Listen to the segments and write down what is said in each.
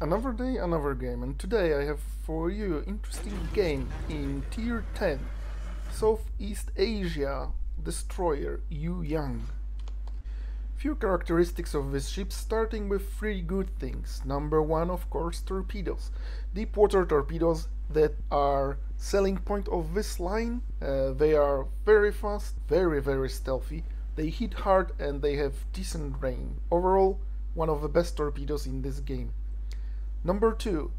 Another day, another game, and today I have for you an interesting game in Tier 10, Southeast Asia destroyer Yueyang. Few characteristics of this ship, starting with three good things. Number one, of course, torpedoes. Deep water torpedoes that are selling point of this line. They are very fast, very stealthy. They hit hard and they have decent range. Overall, one of the best torpedoes in this game. Number two,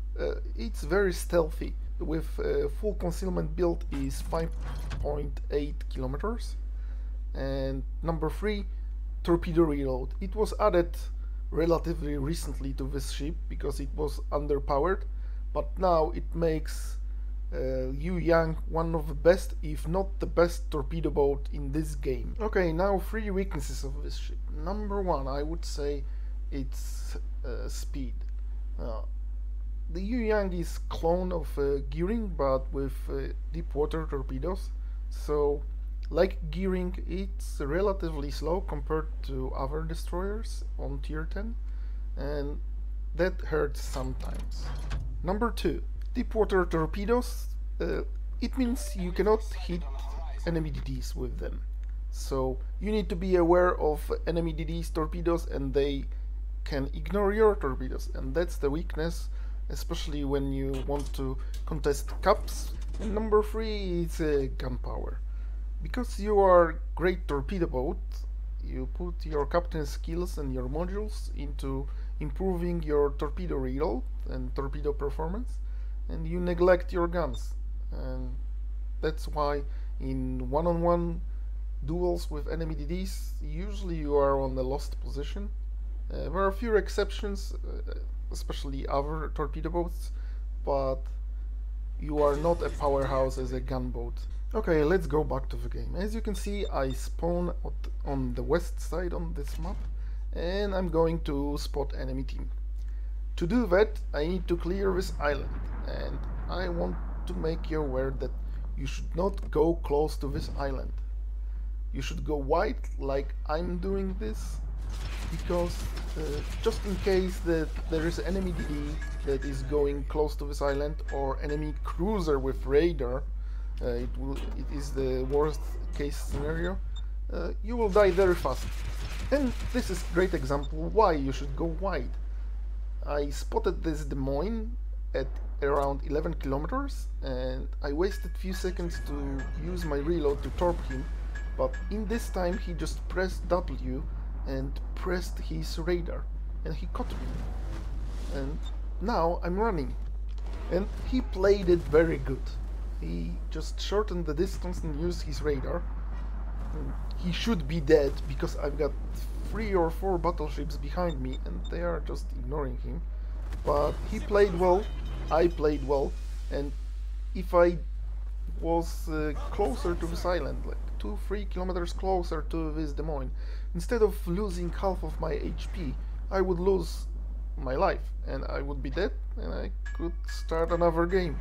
it's very stealthy. With full concealment build is 5.8 kilometers. And number three, torpedo reload. It was added relatively recently to this ship because it was underpowered, but now it makes Yueyang one of the best, if not the best, torpedo boat in this game. Okay, now three weaknesses of this ship. Number one, I would say it's speed. The Yueyang is clone of Gearing, but with deep water torpedoes, so like Gearing, it's relatively slow compared to other destroyers on tier 10, and that hurts sometimes. Number two, deep water torpedoes. It means you cannot hit enemy DDs with them, so you need to be aware of enemy DDs torpedoes, and they can ignore your torpedoes, and that's the weakness, especially when you want to contest cups. And number three is gunpowder. Because you are great torpedo boat, you put your captain skills and your modules into improving your torpedo reload and torpedo performance, and you neglect your guns. And that's why in one-on-one duels with enemy DDs, usually you are on the lost position. There are a few exceptions, especially other torpedo boats, but you are not a powerhouse as a gunboat. Okay, let's go back to the game. As you can see, I spawn on the west side on this map, and I'm going to spot enemy team. To do that, I need to clear this island, and I want to make you aware that you should not go close to this island. You should go wide, like I'm doing this, because just in case that there is enemy DD that is going close to this island, or enemy cruiser with radar, it is the worst case scenario, you will die very fast. And this is a great example why you should go wide. I spotted this Des Moines at around 11 kilometers, and I wasted few seconds to use my reload to torp him, but in this time he just pressed W and pressed his radar, and he caught me. And now I'm running, and he played it very good. He just shortened the distance and used his radar. He should be dead because I've got 3 or 4 battleships behind me and they are just ignoring him. But he played well, I played well, and if I was closer to this island, like 2-3 kilometers closer to this Des Moines, instead of losing half of my HP, I would lose my life and I would be dead and I could start another game.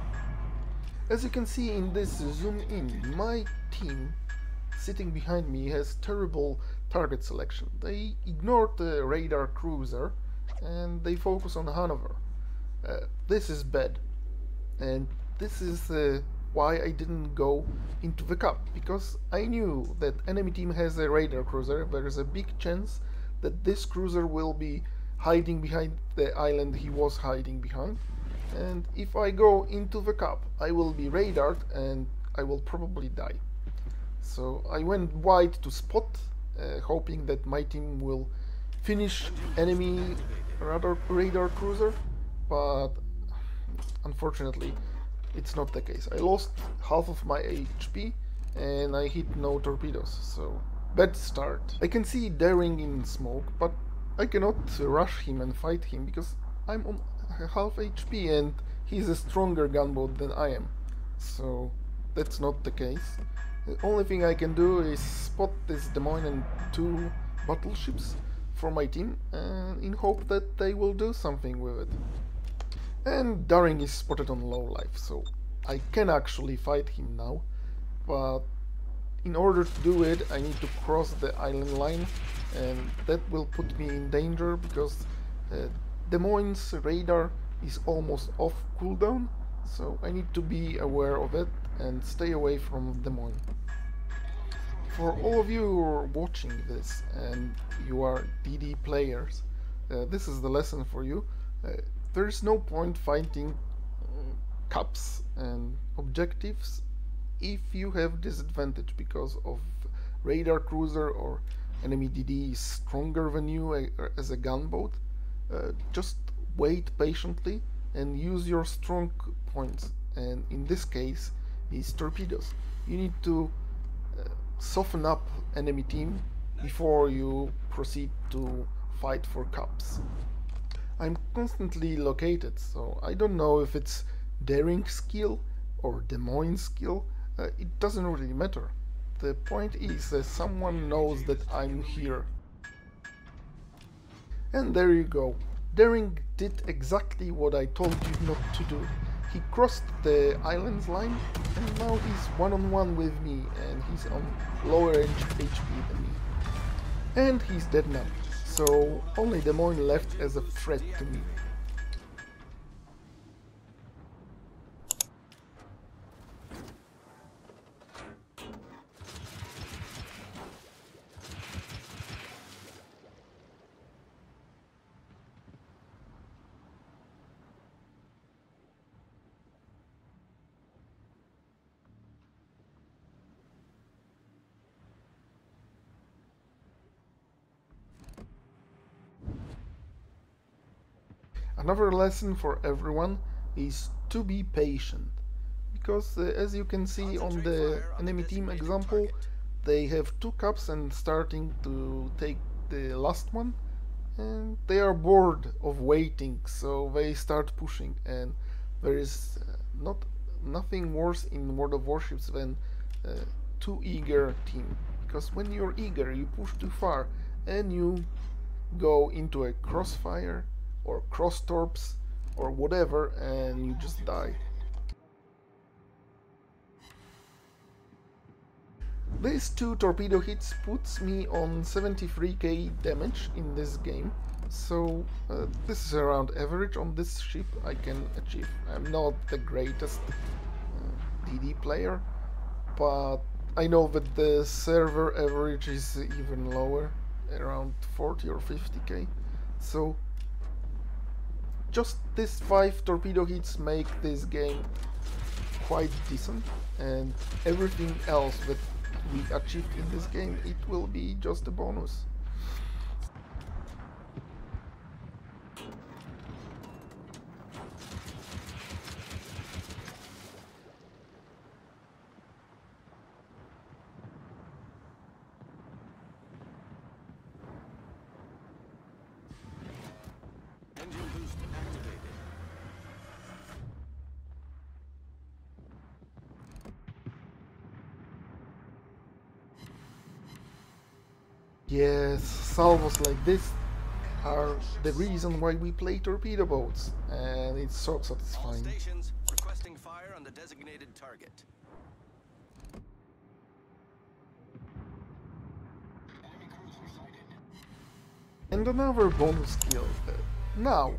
As you can see in this zoom in, my team sitting behind me has terrible target selection. They ignored the radar cruiser and they focus on Hanover. This is bad, and this is why I didn't go into the cup, because I knew that enemy team has a radar cruiser. There is a big chance that this cruiser will be hiding behind the island he was hiding behind, and if I go into the cup I will be radared and I will probably die. So I went wide to spot, hoping that my team will finish enemy radar cruiser, but unfortunately it's not the case. I lost half of my HP and I hit no torpedoes, so bad start. I can see Daring in smoke, but I cannot rush him and fight him because I'm on half HP and he's a stronger gunboat than I am, so that's not the case. The only thing I can do is spot this Des Moines and 2 battleships for my team, and in hope that they will do something with it. And Daring is spotted on low life, so I can actually fight him now, but in order to do it I need to cross the island line, and that will put me in danger because Des Moines radar is almost off cooldown, so I need to be aware of it and stay away from Des Moines. For all of you who are watching this and you are DD players, this is the lesson for you. There is no point fighting cups and objectives if you have disadvantage because of radar cruiser or enemy DD is stronger than you as a gunboat. Just wait patiently and use your strong points, and in this case is torpedoes. You need to soften up enemy team before you proceed to fight for cups. I'm constantly located, so I don't know if it's daring skill or Des Moines skill. It doesn't really matter. The point is that someone knows that I'm here. And there you go. Daring did exactly what I told you not to do. He crossed the island's line and now he's one-on-one with me and he's on lower HP than me. And he's dead now, so only Des Moines left as a threat to me. Another lesson for everyone is to be patient, because as you can see on the enemy team example, they have 2 cups and starting to take the last one, and they are bored of waiting, so they start pushing, and there is nothing worse in World of Warships than too eager team, because when you're eager you push too far and you go into a crossfire or cross torps or whatever and you just die. These 2 torpedo hits puts me on 73k damage in this game, so this is around average on this ship I can achieve. I'm not the greatest DD player, but I know that the server average is even lower, around 40 or 50k, so just these 5 torpedo hits make this game quite decent, and everything else that we achieved in this game, it will be just a bonus. Yes, salvos like this are the reason why we play torpedo boats, and it's so satisfying. All stations requesting fire on the designated target. And another bonus skill. Now,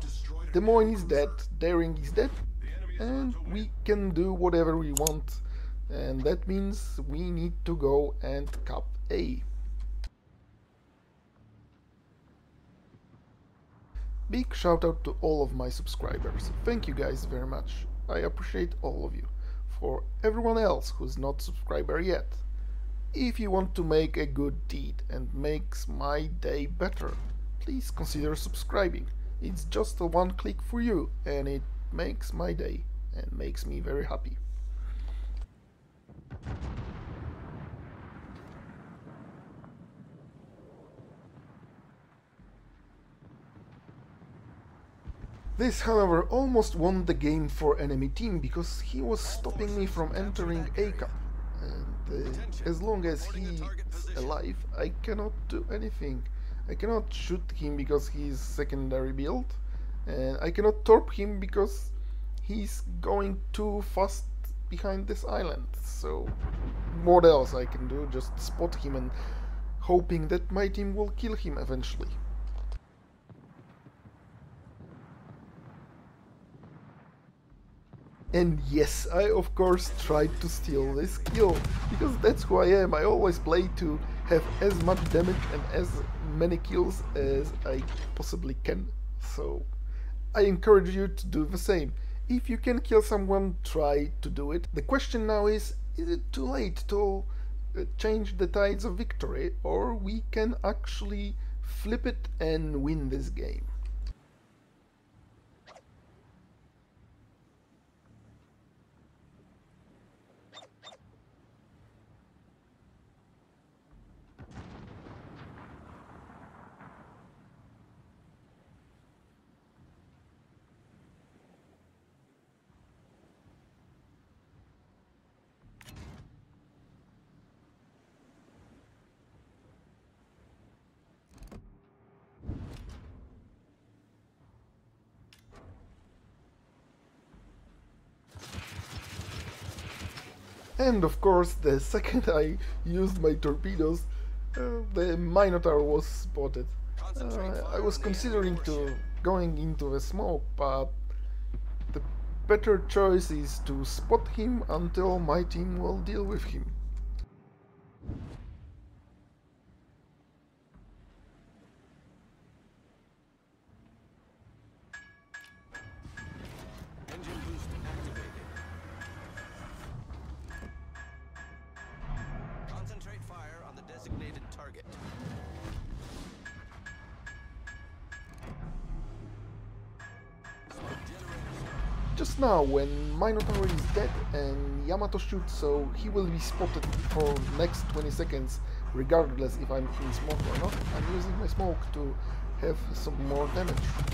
Des Moines is dead, Daring is dead, and we can do whatever we want, and that means we need to go and cap A. Big shout out to all of my subscribers. Thank you guys very much. I appreciate all of you. For everyone else who's not subscriber yet, if you want to make a good deed and makes my day better, please consider subscribing. It's just a one click for you and it makes my day and makes me very happy. This, however, almost won the game for enemy team because he was stopping me from entering A cup, and as long as he's alive I cannot do anything. I cannot shoot him because he's secondary build, and I cannot torp him because he's going too fast behind this island. So what else I can do? Just spot him and hoping that my team will kill him eventually. And yes, I of course tried to steal this kill, because that's who I am. I always play to have as much damage and as many kills as I possibly can. So I encourage you to do the same. If you can kill someone, try to do it. The question now is it too late to change the tides of victory, or we can actually flip it and win this game? And of course, the second I used my torpedoes, the Minotaur was spotted. I was considering to going into the smoke, but the better choice is to spot him until my team will deal with him. Engine boost activated. Concentrate fire on the designated target. Smoke generators. Just now, when Minotaur is dead and Yamato shoots, so he will be spotted for next 20 seconds, regardless if I'm in smoke or not. I'm using my smoke to have some more damage. Smoke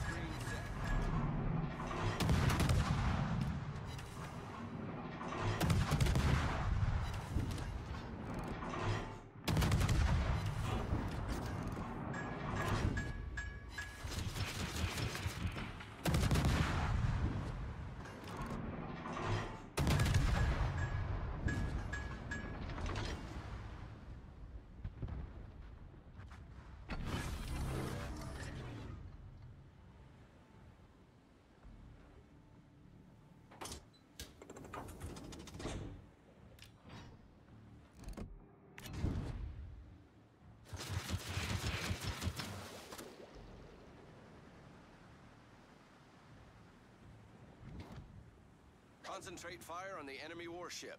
screen set. Concentrate fire on the enemy warship.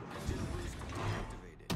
Engine boost activated.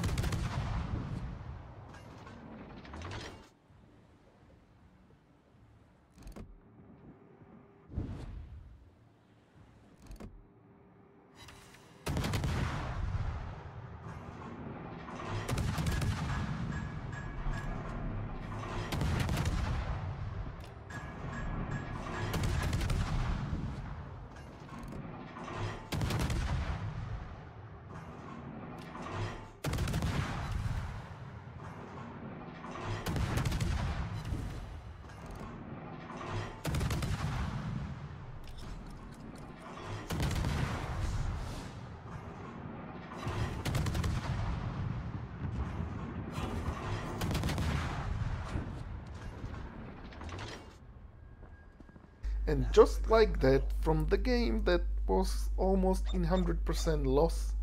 And just like that, from the game that was almost in 100% loss,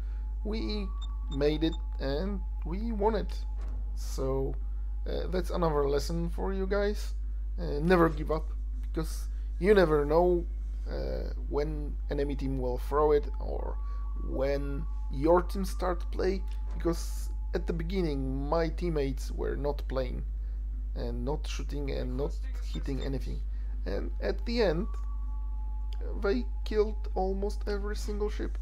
we made it and we won it. So that's another lesson for you guys. Never give up, because you never know when enemy team will throw it or when your team start play, because at the beginning my teammates were not playing and not shooting and not hitting anything. And at the end, they killed almost every single ship.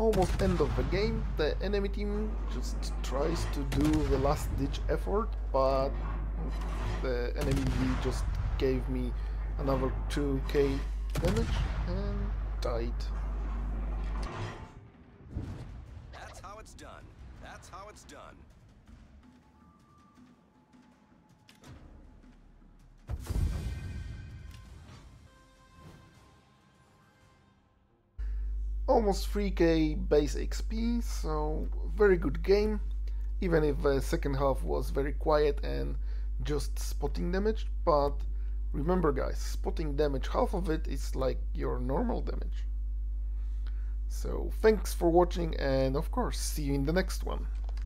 almost end of the game. The enemy team just tries to do the last ditch effort, but the enemy just gave me another 2k damage and died. That's how it's done. That's how it's done. Almost 3k base XP, so very good game, even if the second half was very quiet and just spotting damage. But remember guys, spotting damage, half of it is like your normal damage. So thanks for watching, and of course see you in the next one.